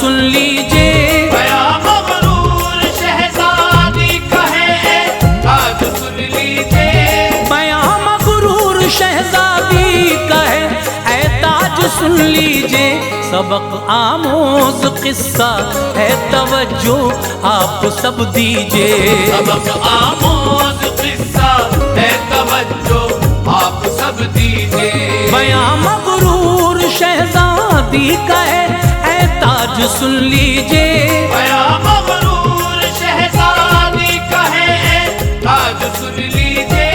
सुन लीजिए, बयां मगरूर शहजादी का है ताज सुन लीजिए। बयां मगरूर शहजादी का है ऐ ताज सुन लीजिए। सबक आमोज किस्सा है तवज्जो आप सब दीजिए। सबक आमोज किस्सा है तवज्जो आप सब दीजिए। बयां मगरूर शहजादी का है ऐ ताज सुन लीजिए। बयां मगरूर शहजादी का है ताज सुन लीजिए।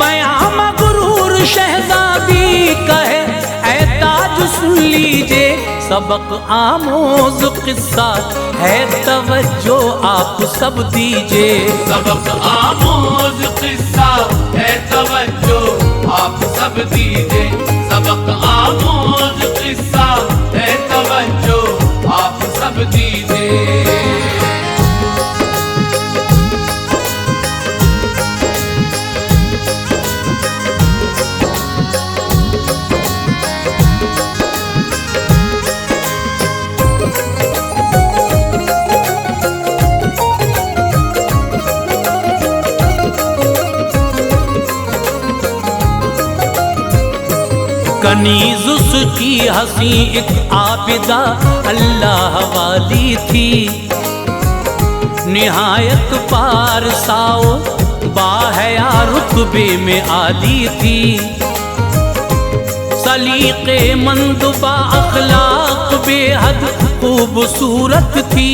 बयां मगरूर शहजादी का है ऐ ताज सुन लीजिए। सबक आमोज किस्सा है तवज्जो आप सब दीजिए। सबक आमोज किस्सा है तवज्जो आप सब दीजिए। सबक आमोज किस्सा है तवज्जो आप सब दीजिए। कनीज उसकी हंसी एक आबिदा अल्लाह वाली थी। निहायत पारसाओ बाहया रुतबे में आली थी। सलीके मंद बा अखलाक बेहद खूबसूरत थी।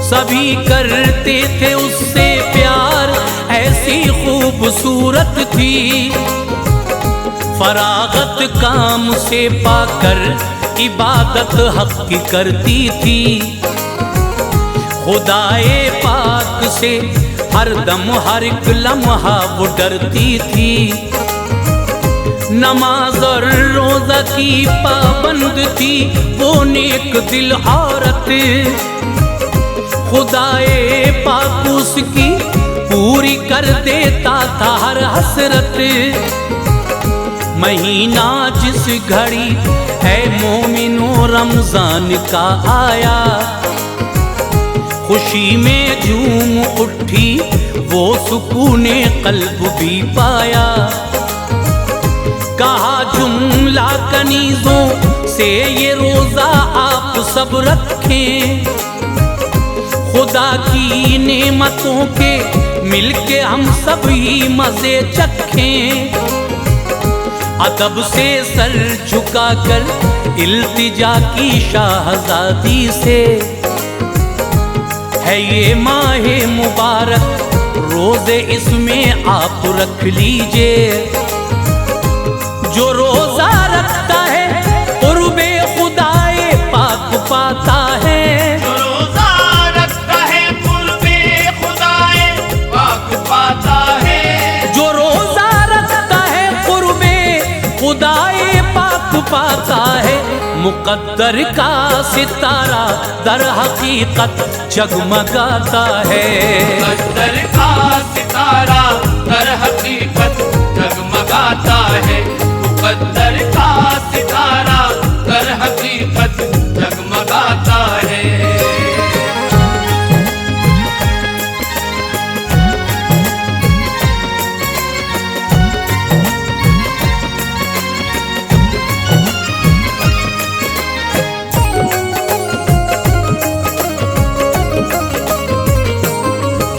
सभी करते थे उससे प्यार ऐसी खूबसूरत थी। फरागत काम से पाकर इबादत हक की करती थी। खुदाए पाक से हर दम हर एक लम्हा वो डरती थी। नमाज और रोजा की पाबंद थी वो नेक दिल औरत। खुदाए पाक उसकी पूरी कर देता था हर हसरत। महीना जिस घड़ी है मोमिनो रमजान का आया। खुशी में झूम उठी वो सुकूने कल्ब भी पाया। कहा जुमला कनीजों से ये रोजा आप सब रखें। खुदा की नेमतों के मिलके हम सब ही मजे चखें। अदब से सर झुकाकर इल्तिजा की शाहजादी से है ये माहे मुबारक रोजे इसमें आप रख लीजिए। जो रोजा रखता है कुर्बे खुदाए पाक पाता है। जो रोजा रखता है कुर्बे खुदाए पाक पाता है। जो रोजा रखता है कुर्बे खुदाए पाक पाता है। मुकद्दर का सितारा दर हकीकत जगमगाता है। मुकद्दर का सितारा दर हकीकत जगमगाता है। मुकद्दर का सितारा दर हकीकत जगमगाता है।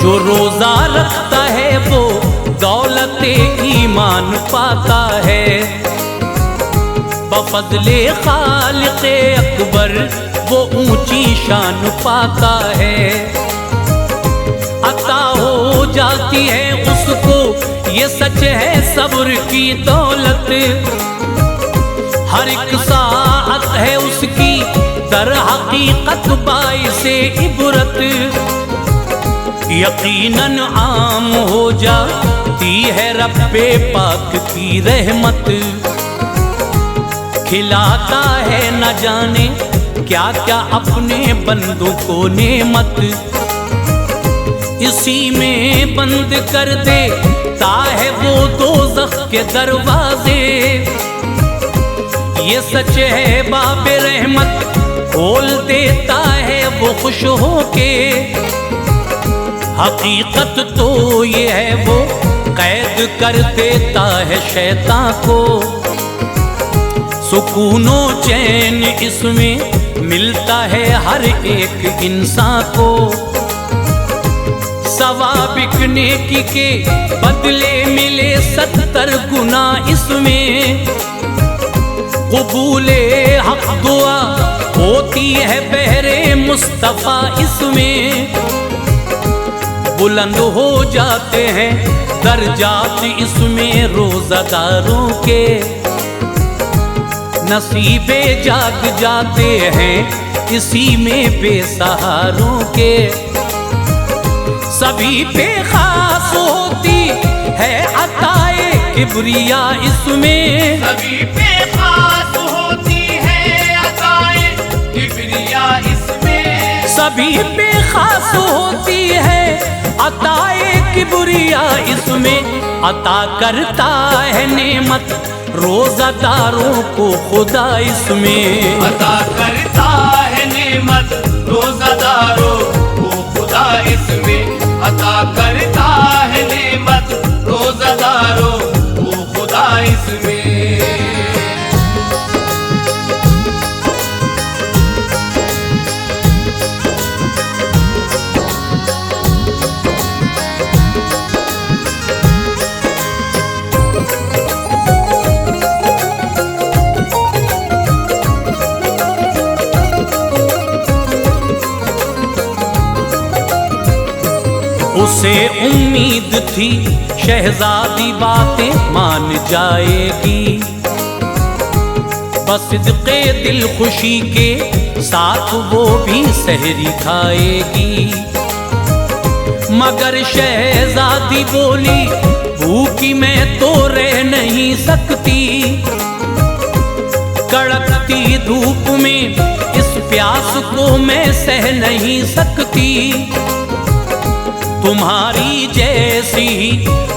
जो रोजा रखता है वो दौलत ईमान पाता है। बफज़ले खालिक़े अकबर वो ऊंची शान पाता है। अता हो जाती है उसको ये सच है सब्र की दौलत। हर एक साअत है उसकी दर हकीकत बाइसे इबरत। यकीनन आम हो जाती है रब्बे पाक की रहमत। खिलाता है न जाने क्या क्या अपने बंदों को नेमत। इसी में बंद कर देता है वो दोज़ख के दरवाजे। ये सच है बाबे रहमत खोल देता है वो खुश होके। हकीकत तो ये है वो कैद कर देता है शैतान को। सुकूनो चैन इसमें मिलता है हर एक इंसान को। सवा बिकने की के बदले मिले 70 गुना इसमें। कबूले हक दुआ होती है बहरे मुस्तफा इसमें। बुलंद हो जाते हैं दर्जात इसमें रोज़ादारों के। नसीबे जाग जाते हैं इसी में बेसहारों के। सभी पे खास होती है अताए किबरिया इसमें। सभी पे खास होती है अताए किबरिया इसमें। सभी पे खास होती है अताए किबरिया इसमें। अता करता है नेमत रोज़ादारों को खुदा इसमें। अता करता है नेमत रोज़ादारों को खुदा इसमें। अता करता है नेमत रोज़ादारों को खुदा इसमें। उसे उम्मीद थी शहजादी बातें मान जाएगी। बसिद्क़े दिल खुशी के साथ वो भी सहरी खाएगी। मगर शहजादी बोली भूखी मैं तो रह नहीं सकती। कड़कती धूप में इस प्यास को मैं सह नहीं सकती। तुम्हारी जैसी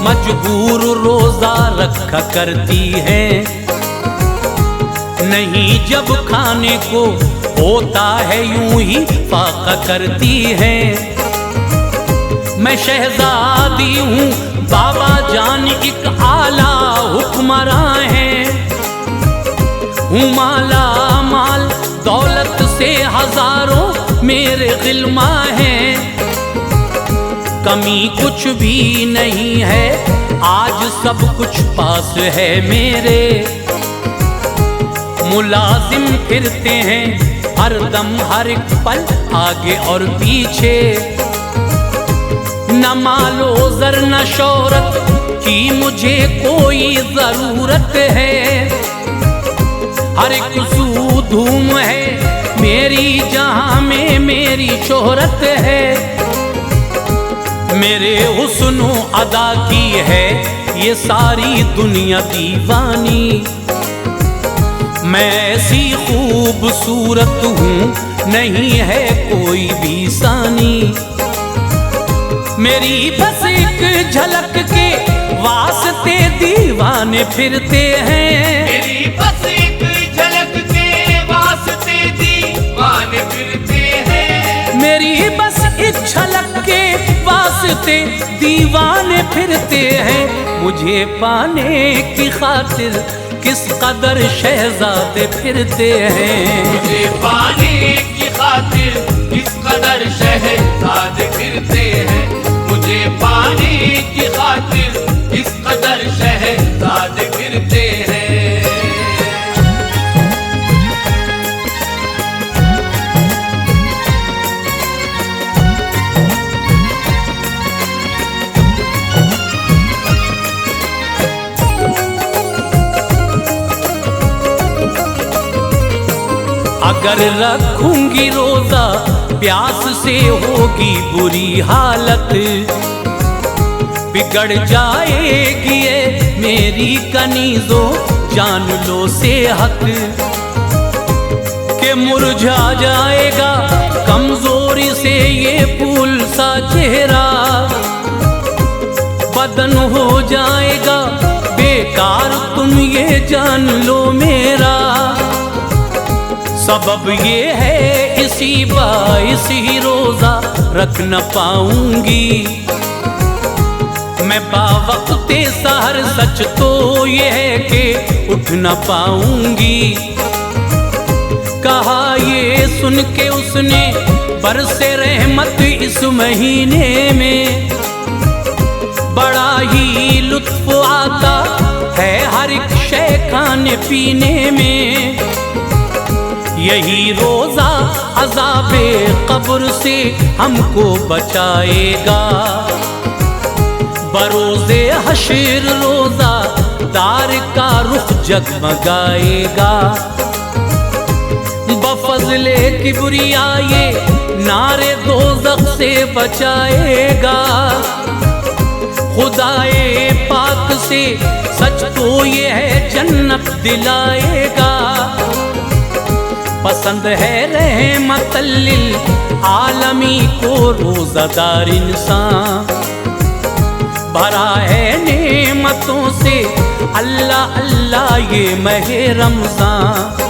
मजबूर रोजा रखा करती है। नहीं जब खाने को होता है यूं ही फाका करती है। मैं शहजादी हूँ बाबा जान एक आला हुक्मरां है। हूँ माला माल दौलत से हजारों मेरे गिल्मा हैं। कमी कुछ भी नहीं है आज सब कुछ पास है मेरे। मुलाजिम फिरते हैं हर दम हर एक पल आगे और पीछे। न मालो ज़र न शोहरत की मुझे कोई ज़रूरत है। हर एक सू धूम है मेरी जहां में मेरी शोहरत है। मेरे हुस्नो अदा की है ये सारी दुनिया दीवानी। मैं ऐसी खूबसूरत हूँ नहीं है कोई भी सानी। मेरी बस एक झलक के वास्ते दीवाने फिरते हैं। मेरी बस एक झलक के वास्ते दीवाने फिरते हैं। मेरी बस एक झलक के वास्ते दीवाने फिरते हैं। मुझे पाने की खातिर किस कदर शहजादे फिरते हैं। मुझे पाने की खातिर किस कदर शहजादे फिरते हैं। मुझे पाने की खातिर किस कदर शहजादे फिरते हैं। अगर रखूंगी रोजा प्यास से होगी बुरी हालत। बिगड़ जाएगी ये मेरी कनीजों जान लो सेहत। के मुरझा जाएगा कमजोरी से ये फूल सा चेहरा। बदन हो जाएगा बेकार तुम ये जान लो मेरा। सबब ये है इसी बाइस ही रोजा रख न पाऊंगी मैं बावक़्ते सहर। सच तो ये है कि उठ न पाऊंगी। कहा ये सुन के उसने बरसे रहमत इस महीने में। बड़ा ही लुत्फ आता है हर एक शय खाने पीने में। यही रोजा अज़ाबे कब्र से हमको बचाएगा। बरोज़े हश्र रोजा दार का रुख जगमगाएगा। बफज़ले किबरिया ये नारे दोज़ख से बचाएगा। खुदाए पाक से सच तो ये है जन्नत दिलाएगा। पसंद है रहमतल लिल आलमी को रोज़ादार इंसान। भरा है नेमतों से अल्लाह अल्लाह ये महे रमज़ान।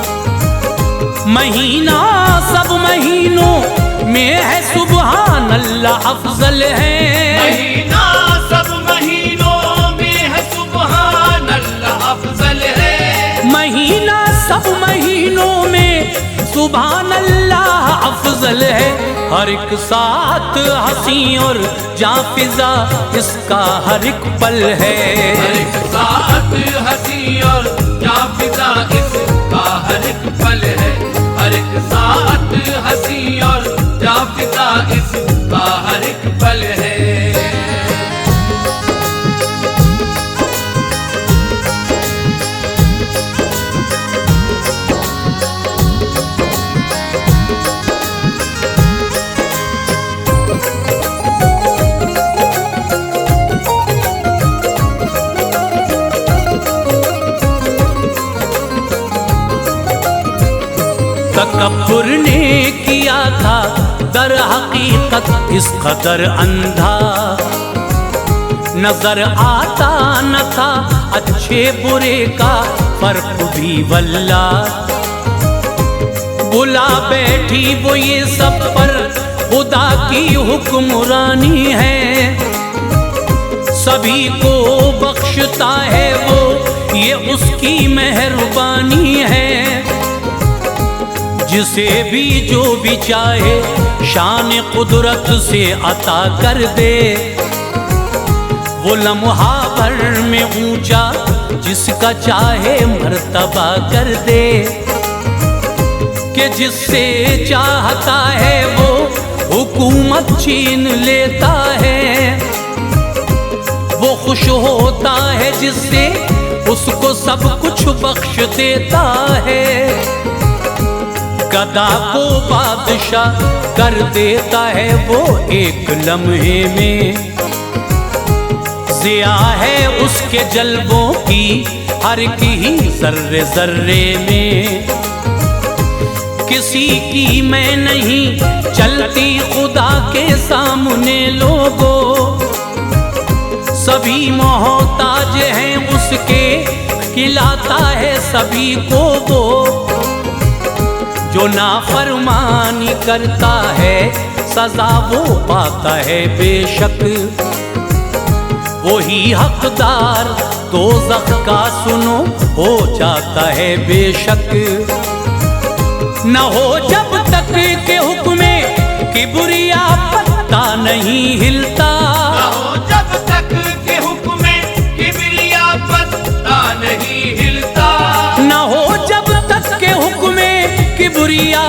महीना सब महीनों में है सुबहान अल्लाह अफजल है। महीना सब महीनों में है सुबहान अल्लाह अफजल है। महीना सब महीनों में सुबहान अल्लाह अफजल है। हर एक साथ हंसी और जाफिजा इसका हर एक पल है। हर एक साथ हंसी और जाफिजा इसका हर एक पल है। हर एक साथ हंसी और जाफिजा इसका हर एक पल है। तकब्बुर ने किया था दर हकीकत इस कदर अंधा। नजर आता न था अच्छे बुरे का फर्क भी वल्ला। बुला बैठी वो ये सब पर खुदा की हुक्मरानी है। सभी को बख्शता है वो ये उसकी मेहरबानी है। जिसे भी जो भी चाहे शान कुदरत से अता कर दे। वो लम्हा भर में ऊंचा जिसका चाहे मर्तबा कर दे। कि जिससे चाहता है वो हुकूमत छीन लेता है। वो खुश होता है जिससे उसको सब कुछ बख्श देता है। गदा को बादशाह कर देता है वो एक लम्हे में। ज़िया है उसके जल्वों की हर की ही जर्रे जर्रे में। किसी की मैं नहीं चलती खुदा के सामने लोगों। सभी मोहताज हैं उसके खिलाता है सभी को वो। जो नाफरमानी करता है सजा वो पाता है बेशक। वही हकदार दोज़ख का सुनो हो जाता है बेशक। न हो जब तक के हुक्मे किबरिया पत्ता नहीं हिलता। न हो जब तक के हुक्मे किबरिया पत्ता नहीं हिलता। न हो जब तक के हुक्मे किबरिया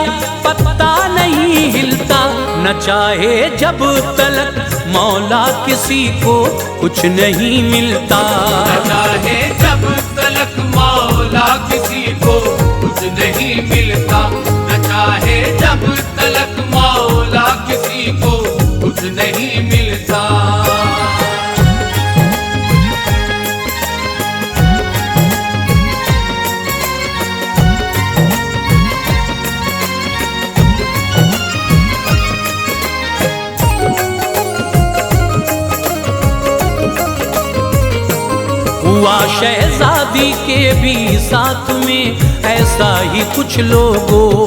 पत्ता नहीं हिलता। न चाहे जब तलक मौला किसी को कुछ नहीं मिलता। न चाहे जब तलक मौला किसी को कुछ नहीं मिलता। न चाहे जब तलक मौला किसी को कुछ नहीं मिलता। हुआ शहजादी के भी साथ में ऐसा ही कुछ लोगों।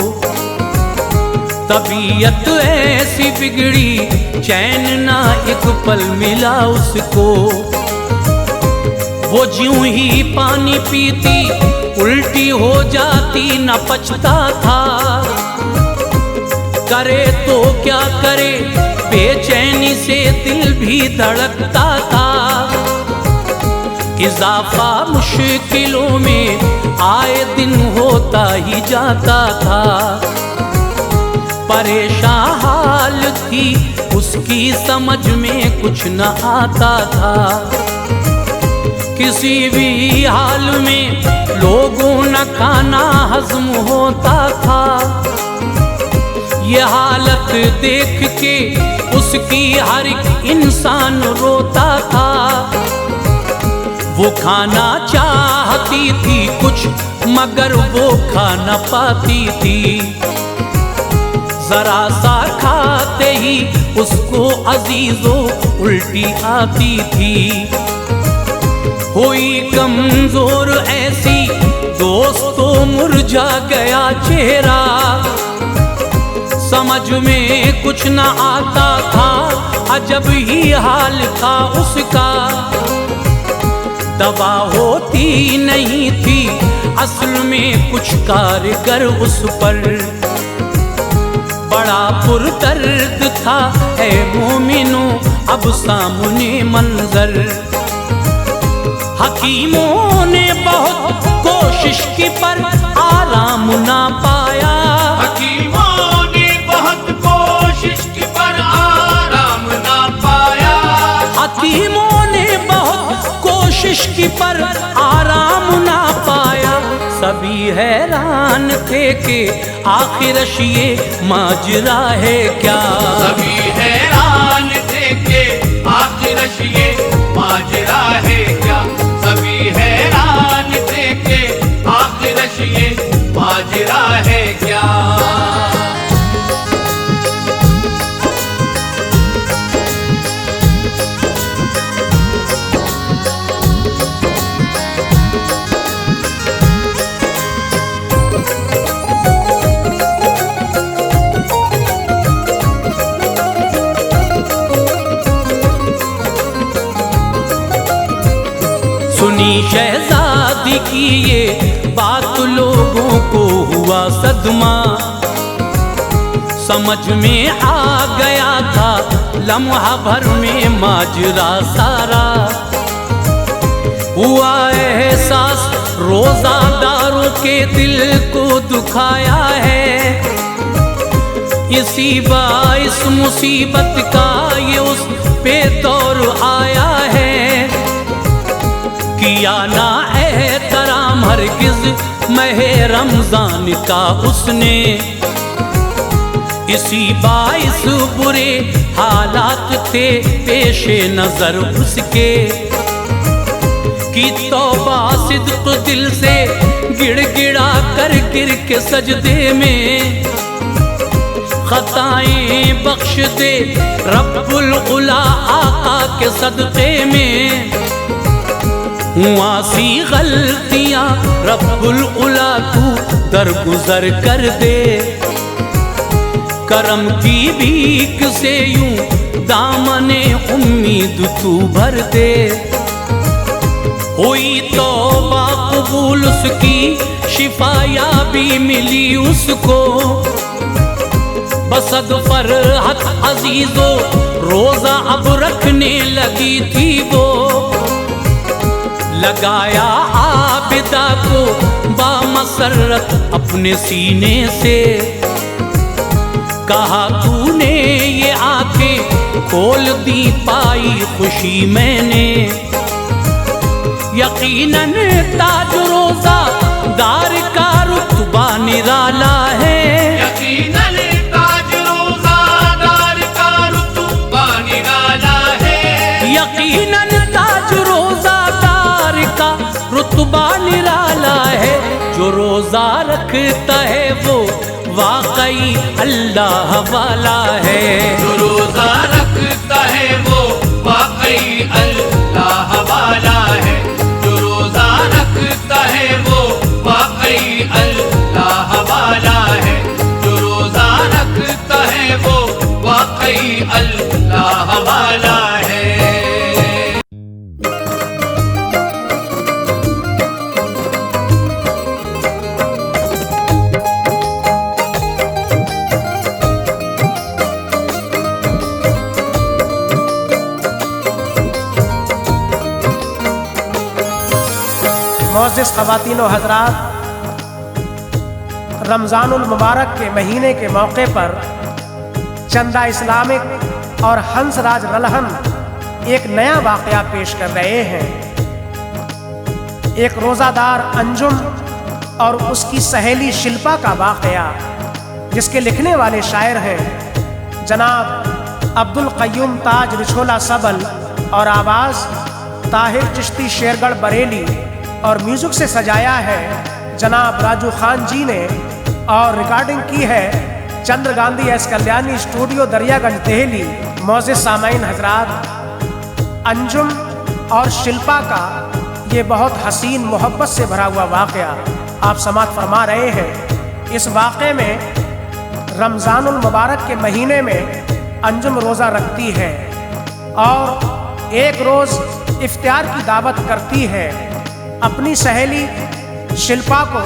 तबीयत ऐसी बिगड़ी चैन ना एक पल मिला उसको। वो ज्यों ही पानी पीती उल्टी हो जाती न पचता था। करे तो क्या करे बेचैनी से दिल भी धड़कता था। इजाफा मुश्किलों में आए दिन होता ही जाता था। परेशान हाल थी उसकी समझ में कुछ न आता था। किसी भी हाल में लोगों न खाना हजम होता था। ये हालत देख के उसकी हर एक इंसान रोता था। वो खाना चाहती थी कुछ मगर वो खा न पाती थी। जरा सा खाते ही उसको अजीजों उल्टी आती थी। हुई कमजोर ऐसी दोस्तों मुरझा गया चेहरा। समझ में कुछ न आता था अजब ही हाल था उसका। दवा होती नहीं थी असल में कुछ कारगर उस पर। बड़ा पुरदर्द था ऐ मोमिनो अब सामने मंजर। हकीमों ने बहुत कोशिश की पर आराम ना पाया। हकीमों ने बहुत कोशिश की पर आराम ना पाया। हकीमों ने बहुत कोशिश की पर आराम ना पाया। सभी हैरान थे कि आखिरश ये माजरा है क्या। सभी हैरान थे कि आखिरश ये माजरा है क्या। सभी हैरान थे कि आखिरश ये माजरा है क्या। सुनी शहजादी की ये बात लोगों को हुआ सदमा। समझ में आ गया था लम्हा भर में माजरा सारा। हुआ एहसास रोजादारों के दिल को दुखाया है। इसी बाइस मुसीबत का ये उस पे दौर आया है। किया ना एहतराम हरगिज महे रमजान का उसने। इसी बाइस बुरे हालात थे पेशे नजर उसके। कि तौबा सिद्क दिल से गिड़गिड़ा कर गिर के सजदे में। खताएं बख्श दे रब्बुल उला आका के सदक़े में। हुआ सी गलतियां रब्बुल उला तू दरगुजर कर दे। करम की भीख से यूं दामने उम्मीद तू भर दे। हुई तौबा कबूल उसकी शिफाया भी मिली उसको। बसद फरहत अजीजों रोजा अब रखने लगी थी वो। लगाया आबिदा को बामसरत अपने सीने से। कहा तूने ये आंखें खोल दी पाई खुशी मैंने। यकीनन ताज रोजा दार का रुतबा निराला है। यकीनन ताज रोजा दार का रुतबा निराला है। यकीनन ताज रोजा दार का रुतबा निराला है। जो रोजा रखता है वो वाकई अल्लाह वाला है। जो रोजा रखता है वो वाकई अल्लाह वाला है। जो मोअज़्ज़िज़ ख़वातीन व हज़रात, रमज़ानुल मुबारक के महीने के मौके पर चंदा इस्लामिक और हंसराज रलहन एक नया वाक़या पेश कर रहे हैं। एक रोज़ादार अंजुम और उसकी सहेली शिल्पा का वाक़या, जिसके लिखने वाले शायर हैं जनाब अब्दुल क़य्यूम ताज रिछोला सबल और आवाज़ ताहिर चिश्ती शेरगढ़ बरेली और म्यूज़िक से सजाया है जनाब राजू खान जी ने और रिकॉर्डिंग की है चंद्र गांधी एस कल्याणी स्टूडियो दरियागंज दिल्ली। मोअज़्ज़िज़ सामाईन हज़रात, अंजुम और शिल्पा का ये बहुत हसीन मोहब्बत से भरा हुआ वाक़या आप समाअत फरमा रहे हैं। इस वाक़े में रमज़ानुल मुबारक के महीने में अंजुम रोज़ा रखती है और एक रोज़ इफ्तियार की दावत करती है। अपनी सहेली शिल्पा को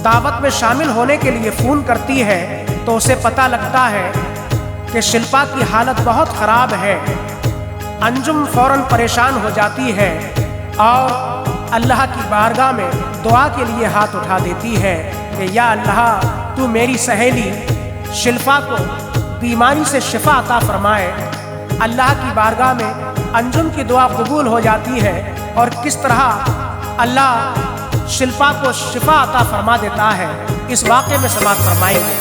दावत में शामिल होने के लिए फ़ोन करती है तो उसे पता लगता है कि शिल्पा की हालत बहुत ख़राब है। अंजुम फ़ौरन परेशान हो जाती है और अल्लाह की बारगाह में दुआ के लिए हाथ उठा देती है कि या अल्लाह, तू मेरी सहेली शिल्पा को बीमारी से शिफा अता फरमाए। अल्लाह की बारगाह में अंजुम की दुआ कबूल हो जाती है और किस तरह अल्लाह शिल्पा को शिफा अता फरमा देता है, इस वाक़े में समाअत फरमाएंगे।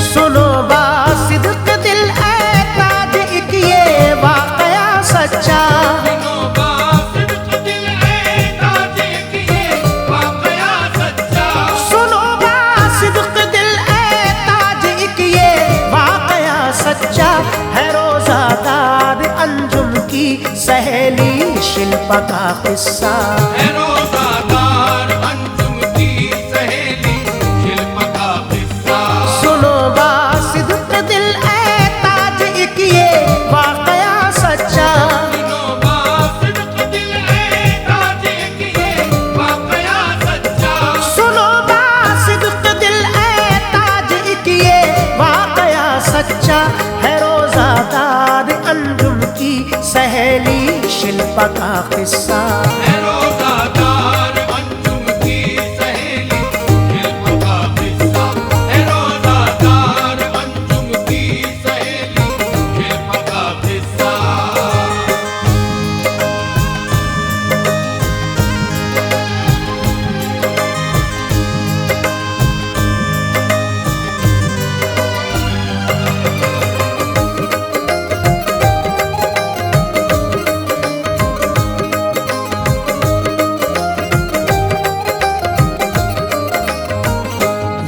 सुनो बासिद्क़ दिल ऐ ताज एक ये वाक़या सच्चा, सुनो बासिद्क़ दिल ऐ ताज एक ये वाक़या सच्चा, सुनो बासिद्क़ दिल ऐ ताज एक ये वाक़या सच्चा है। रोज़ादार अंजुम की सहेली शिल्पा का किस्सा, है रोज़ादार अंजुम की सहेली शिल्पा का किस्सा। सुनो बासिद्क़ दिल ऐ ताज एक ये वाक़या सच्चा, सुनो बासिद्क़ दिल ऐ ताज एक ये वाक़या सच्चा, सुनो बासिद्क़ दिल ऐ ताज एक ये वाक़या सच्चा है। रोज़ादार अंजुम की सहेली शिल्पा का किस्सा, है रोज़ादार अंजुम की सहेली शिल्पा का किस्सा, है रोज़ादार अंजुम की सहेली शिल्पा का किस्सा।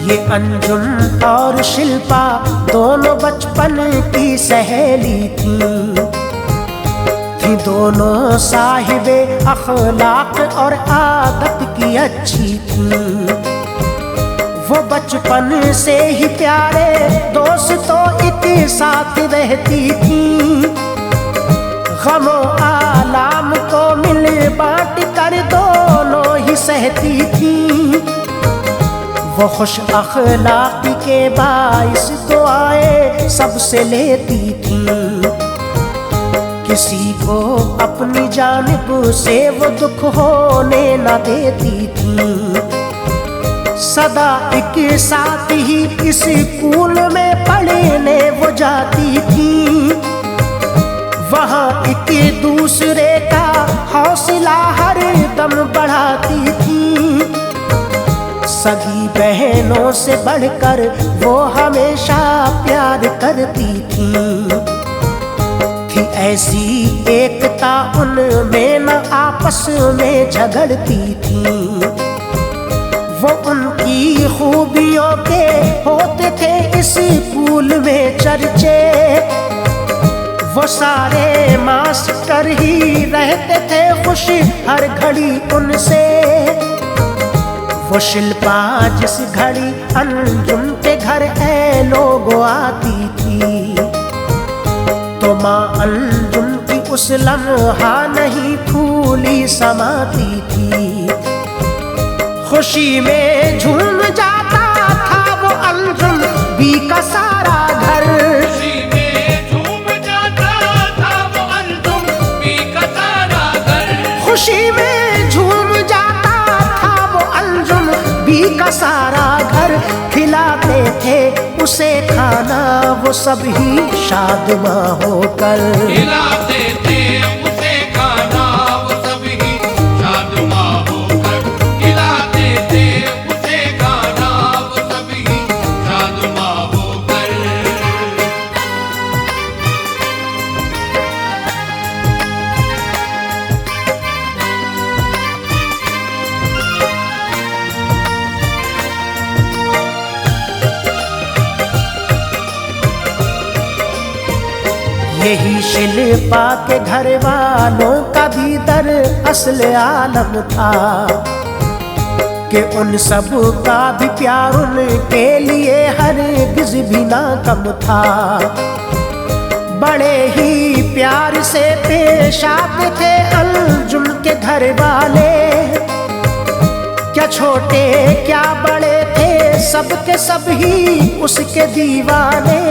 ये अंजुम और शिल्पा दोनों बचपन की सहेली थी दोनों साहिबे अखलाक और आदत की अच्छी थी। वो बचपन से ही प्यारे दोस्तों एक साथ रहती थी, गमो आलाम को मिल बांट कर दोनों ही सहती थी। वो खुश अखलाक़ी के बाइस दुआएं सबसे लेती थी, किसी को अपनी जानिब से वो दुख होने न देती थी। सदा एक साथ ही स्कूल में पढ़ने वो जाती थी, वहाँ एक दूसरे का हौसला हर दम बढ़ाती थी। सगी बहनों से बढ़कर वो हमेशा प्यार करती थी ऐसी एकता उनमें न आपस में झगड़ती थी। वो उनकी खूबियों के होते थे इस स्कूल में चर्चे, वो सारे मास्टर ही रहते थे खुश हर घड़ी उनसे। वो शिल्पा जिस घड़ी अंजुम के घर ऐ लोग आती थी, तो माँ अंजुम की उस लम्हा नहीं फूली समाती थी। खुशी में झूम जाता था वो अंजुम भी का सारा घर, खुशी में झूम जाता था वो अंजुम खुशी में झूम जाता था वो अंजुम भी का सारा घर। खिलाते थे उसे खाना वो सब ही शादमा होकर। खिलाते थे उसे खाना वो सब ही शादमा होकर। खिलाते थे उसे खाना वो सब ही शादमा होकर। यही शिल्पा के घर वालों का भी दर असल आलम था कि उन सब का भी प्यार उनके लिए हरगिज़ भी ना कम था। बड़े ही प्यार से पेश आते थे अंजुम के घर वाले। क्या छोटे क्या बड़े थे सबके सब ही उसके दीवाने।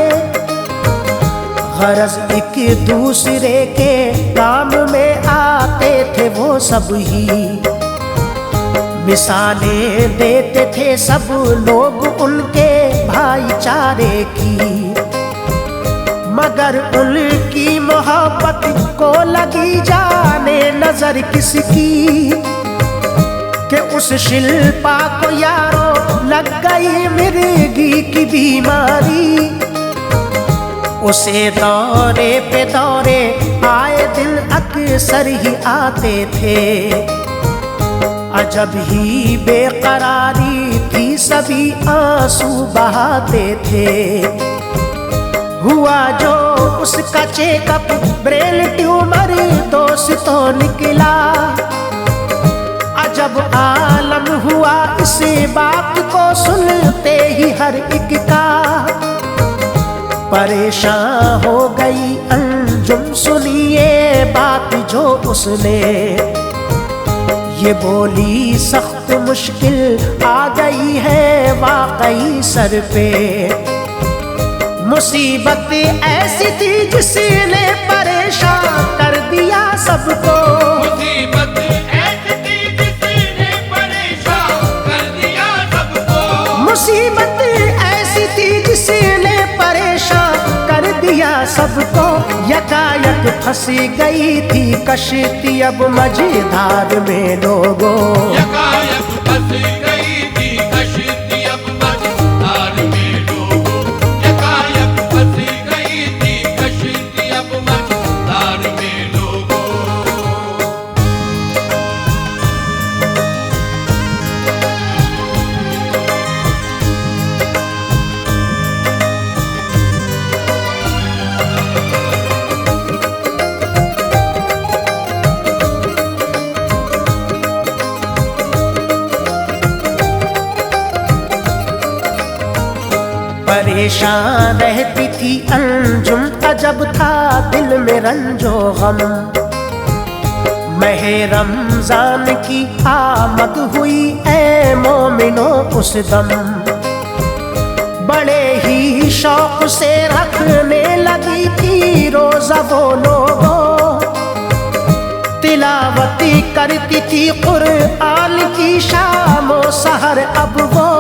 गरज एक दूसरे के काम में आते थे वो सब ही। मिसालें देते थे सब लोग उनके भाईचारे की। मगर उनकी मोहब्बत को लगी जाने नजर किसकी कि उस शिल्पा को यारो लग गई मिर्गी की बीमारी। उसे दौरे पे दौरे आए दिन अक्सर ही आते थे। अजब ही बेकरारी थी सभी आंसू बहाते थे। हुआ जो उसका चेकअप ब्रेन ट्यूमर दोस्तों निकला। अजब आलम हुआ इस बात को सुनते ही हर एक का। परेशान हो गई अंजुम सुनिए बात जो उसने ये बोली। सख्त मुश्किल आ गई है वाकई सर पे। मुसीबत ऐसी थी जिसने परेशान कर दिया सबको। मुसीबत ऐसी थी जिसने परेशान कर दिया सबको। मुसीबत ऐसी थी जिसने परेशान कर दिया सबको। यकायक फंसी गई थी कश्ती अब मझधार में लोगों। यकायक फंस गई थी कश्ती अब मझधार में लोगों। यकायक फंस गई थी कश्ती अब मझधार में लोगों। परेशान रहती थी अंजुम अजब था दिल में रंजो गम। महे रमजान की आमद हुई ए मोमिनो उस दम। बड़े ही शौक से रखने लगी थी रोजा वो लोगों। तिलावती करती थी कुरान की शामो सहर अब वो।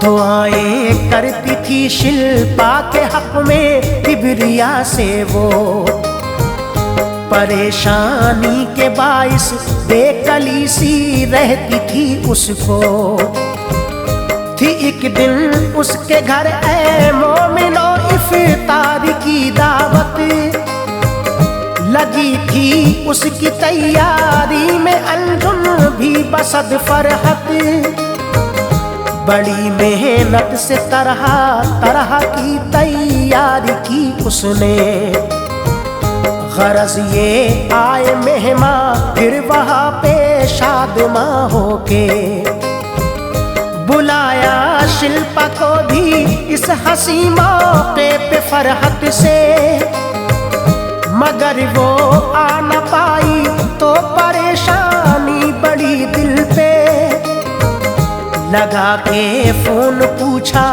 दुआएं करती थी शिल्पा के हक में किबरिया से वो। परेशानी के बाइस बेकली सी रहती थी उसको। थी एक दिन उसके घर ए मोमिनो इफ्तार की दावत। लगी थी उसकी तैयारी में अंजुम भी बसद फरहत। बड़ी मेहनत से तरह तरह की तैयारी की उसने। गरज ये आए मेहमान फिर वहाँ पे शादमा होके। बुलाया शिल्पा को भी इस हंसी मौके पे फरहत से। मगर वो आ न पाई तो परेशानी बड़ी दिल पे। लगा के फोन पूछा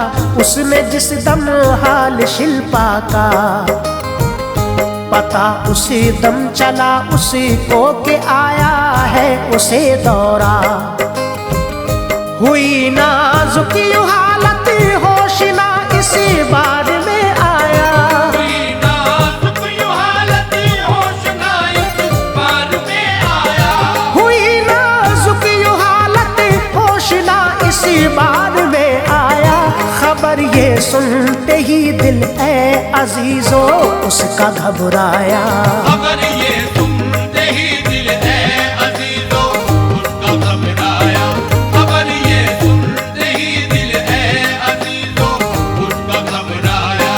उसने जिस दम हाल शिल्पा का। पता उसी दम चला उसी को के आया है उसे दौरा। हुई नाजुक यूं हालत होश ना इसी बार में आया। हुई नाजुक यूं हालत होश ना इस बार में आया। हुई नाजुक यूं हालत होश ना इसी बार में आया। खबर ये सुनते ही दिल ए अजीजो उसका घबराया। खबर ये सुनते ही दिल है अजीजों उसका घबराया। खबर ये सुनते ही दिल है अजीजों उसका घबराया।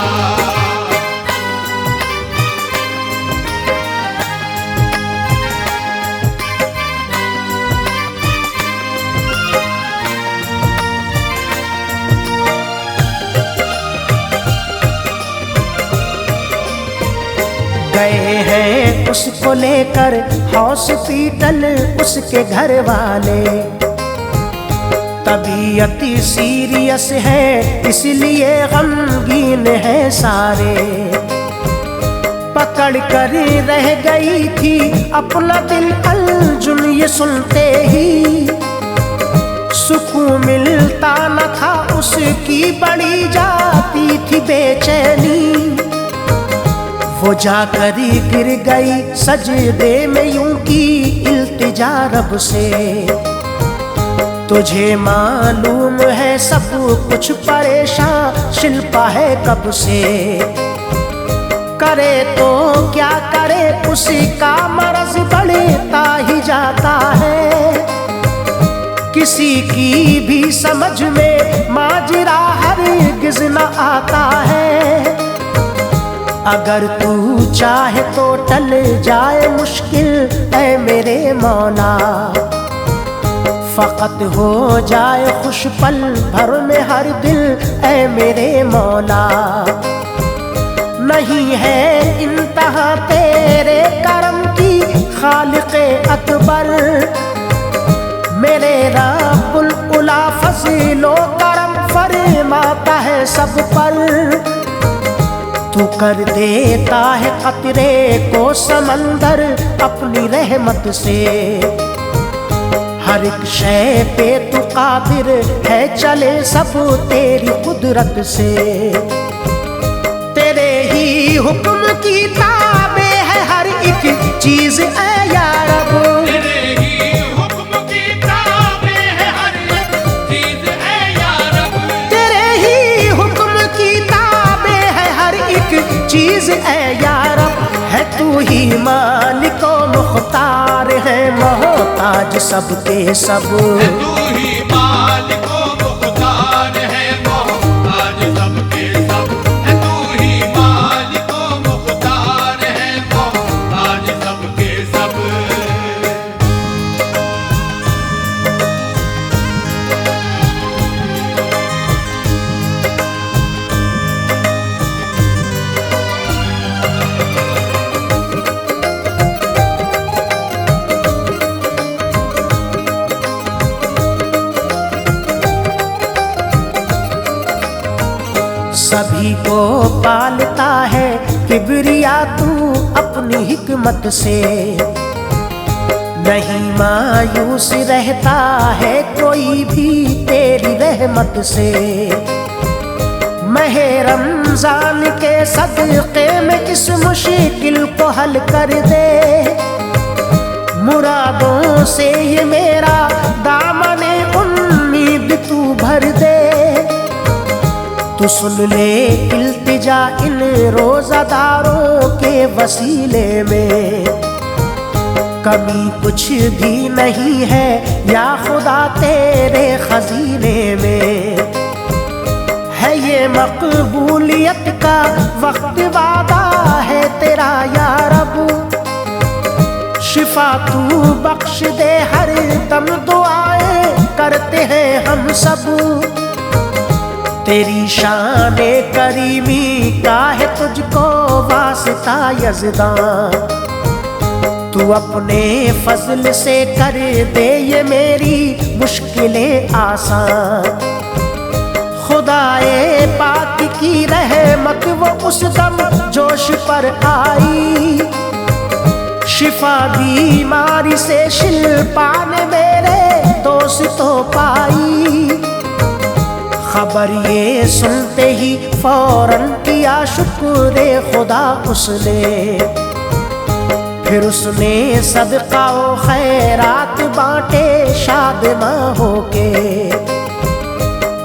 गए हैं उसको लेकर हॉस्पिटल उसके घर वाले। तबीयत सीरियस है इसलिए गमगीन है सारे। पकड़ कर रह गई थी अपना दिल अर्जुन ये सुनते ही। सुकून मिलता न था उसकी बढ़ी जाती थी बेचैनी। वो जाकर गिर गई सजदे में यूं की इल्तिजा रब से। तुझे मालूम है सब कुछ परेशान शिल्पा है कब से। करे तो क्या करे उसी का मरज बढ़ता ही जाता है। किसी की भी समझ में माजरा हरगिज़ न आता है। अगर तू चाहे तो टल जाए मुश्किल ऐ मेरे मौला। फ़कत हो जाए खुश पल भर में हर दिल ऐ मेरे मौला। नहीं है इंतहा तेरे करम की खालिक़े अकबर। मेरे रब्बुल उला फज़लो करम फरमाता है सब पर। तू कर देता है कतरे को समंदर अपनी रहमत से। हर एक शय पे तू कादिर है चले सब तेरी कुदरत से। तेरे ही हुक्म की ताबे है हर एक चीज ऐ या रब। तेरे ही हुक्म की ताबे है हर एक चीज ऐ या रब। तेरे ही हुक्म की ताबे है हर एक चीज ऐ या रब। है तू ही मालिक व मुख्तार है मोहताज सबके सब। है तू ही मालिक व मुख्तार है मोहताज सबके सब। है तू ही मालिक व मुख्तार है मोहताज सबके सब। सभी को पालता है किबरिया तू अपनी हिकमत से। नहीं मायूस रहता है कोई भी तेरी रहमत से। महे रमजान के सदक़े में इस मुश्किल को हल कर दे। मुरादों से ये मेरा दामने उम्मीद तू भर दे। तू सुन ले इल्तिजा इन रोज़ादारों के वसीले में। कमी कुछ भी नहीं है या खुदा तेरे खजीने में। है ये मकबूलियत का वक्त वादा है तेरा या रब। शिफा तू बख्श दे हर दम दुआएं करते हैं हम सब। तेरी शाने करीमी का है तुझको वास्ता यज़दां। तू अपने फजल से कर दे ये मेरी मुश्किलें आसान। खुदाए पाक की रहमत वो उस दम जोश पर आई। शिफा बीमारी से शिल्पा ने मेरे दोस्तों पाई। खबर ये सुनते ही फौरन किया शुक्र खुदा उसने। फिर उसने सदका व खैरात बांटे शादमां होके।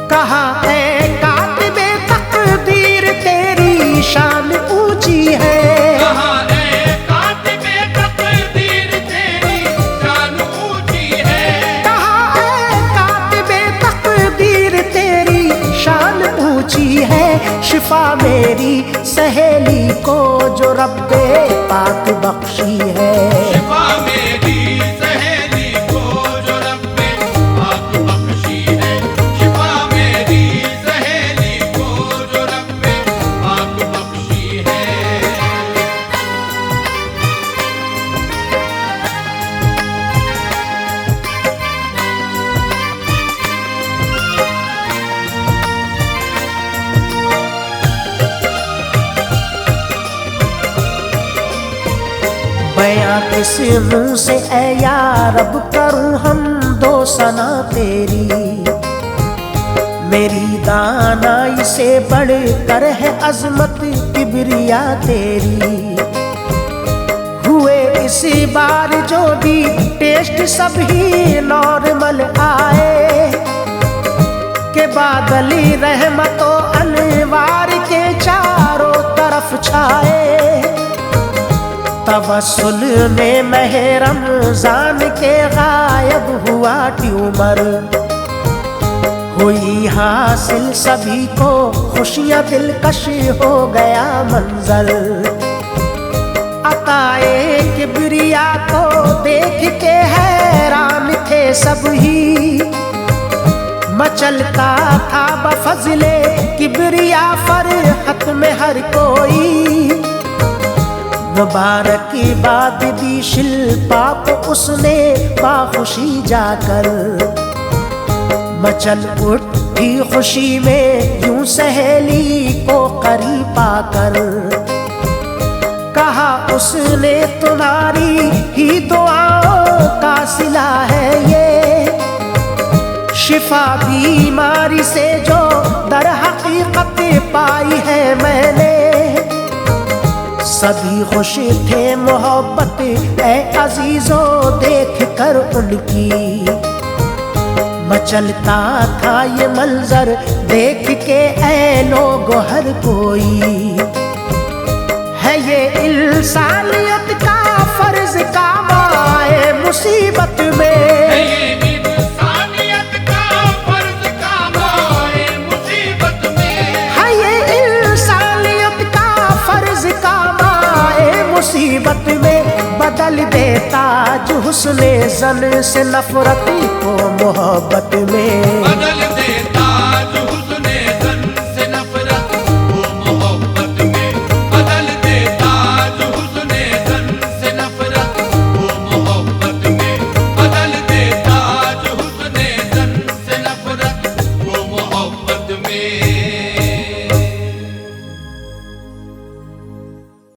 कहा ऐ कातिबे तकदीर तेरी शान ऊंची है। कहा ऐ कातिबे तकदीर तेरी शान ऊंची है। कहा ऐ कातिबे तकदीर तेरी शान ऊंची है। शिफा मेरी सहेली को जो रब्बे पाक बख्शी है। शिफा मेरी सहेली को जो रब्बे पाक बख्शी है। शिफा मेरी सहेली को जो रब्बे पाक बख्शी है। बयां किस मुंह से ऐ या रब करूं हम दो सना तेरी। मेरी दानाई से बढ़कर है अजमत किबरिया तेरी। हुए इस बार जो भी टेस्ट सभी नॉर्मल आए। के बादली रहमतों अनवार के चारों तरफ छाए। तवस्सुल में मह रमजान के गायब हुआ ट्यूमर। हुई हासिल सभी को खुशियां दिलकश हो गया मंजर। अताए किबरिया को देख के हैरान थे सब ही। मचलता था बफज़ले किबरिया फरहत में हर कोई। मुबारकबाद दी शिल्पा को उसने बाखुशी जाकर। मचल उठी खुशी में यूं सहेली को करीब पाकर। कहा उसने तुम्हारी ही दुआओं का सिला है ये। शिफा बीमारी से जो दर हकीकत पाई है मैंने। सभी खुश थे मोहब्बत ऐ अजीजों देख कर उनकी। मचलता था ये मंजर देख के ऐ लोगों हर कोई। है ये इंसानियत का फर्ज काम आए मुसीबत में। है ये इंसानियत का फर्ज काम आए मुसीबत में। है ये इंसानियत का फर्ज काम आए मुसीबत में। बदल देता जो हुस्ने ज़न से नफरत को मोहब्बत में।